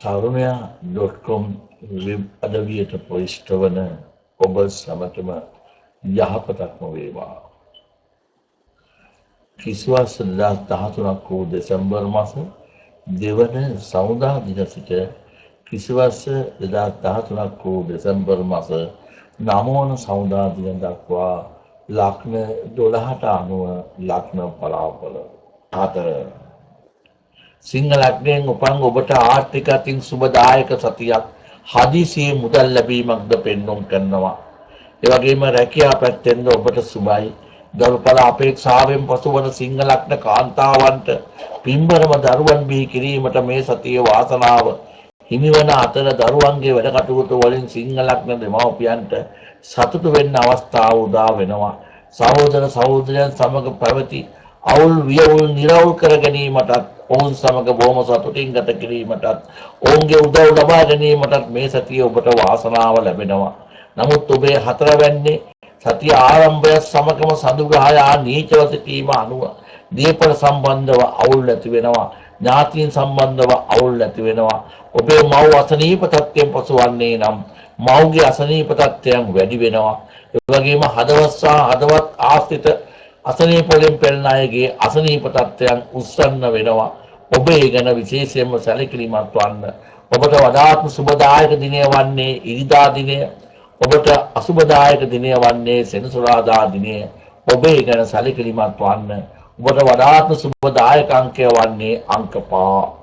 තරුණයා.com web අඩවියට ප්‍රවිෂ්ඨ වන ඔබ සැමටම යහපතක්ම වේවා. කිසිවස් 2013ක් වූ දෙසැම්බර් මාස දෙවන සවුදා දින සිට කිසිවස් 2013ක් වූ දෙසැම්බර් මාස 9 වන සවුදා දින දක්වා ලග්න 12ට අනුව ලග්න පලාඵල 4 සිංහ ලග්නයෙන් උපන් ඔබට ආර්ථික අතින් සුබදායක සතියක් හදිසියේ මුදල් ලැබීමක්ද පෙන්වුම් කරනවා. ඒ වගේම රැකියාව පැත්තෙන්ද ඔබට සුබයි. දරුඵල අපේක්ෂාවෙන් පසුවන සිංහ ලග්න කාන්තාවන්ට පින්බරම දරුවන් බිහි කිරීමට මේ සතියේ වාසනාව හිමිවන අතර දරුවන්ගේ වැඩ කටයුතු වලින් සිංහ ලග්න දෙමව්පියන්ට සතුටු වෙන්න අවස්ථාව උදා වෙනවා. සහෝදර සහෝදරයන් සමග පැවති අවුල් වියවුල් නිරවුල් කර ගැනීමටත් ඔවුන් සමග බොහොම සතුටින් ගත කිරීමටත් ඔවුන්ගේ උදව් ලබා ගැනීමටත් මේ සතිය ඔබට වාසනාව ලැබෙනවා. නමුත් ඔබේ හතරවැන්නේ සතිය ආරම්භය සමගම සඳුගහයා නීචව සිටීම අනුව දීපල සම්බන්ධව අවුල් ඇති වෙනවා. ඥාතීන් සම්බන්ධව අවුල් ඇති වෙනවා. ඔබේ මව් අසනීප තත්ත්වයෙන් පසුවන්නේ නම් මව්ගේ අසනීප තත්ත්වයන් වැඩි වෙනවා. ඒ වගේම හදවත් සහ හදවත් ආශ්‍රිත අසනීප වලින් පෙළෙන අයගේ අසනීප තත්ත්වයන් උස්සන්න වෙනවා. ඔබ ඒ ගැන විශේෂයෙන්ම සැලකිලිමත් වන්න. ඔබට වඩාත්ම සුබදායක දිනය වන්නේ ඉරිදා දිනය. ඔබට අසුබදායක දිනය වන්නේ සෙනසුරාදා දිනය. ඔබ ඒ ගැන සැලකිලිමත් වන්න. ඔබට වඩාත්ම සුබදායක අංකය වන්නේ අංක 5.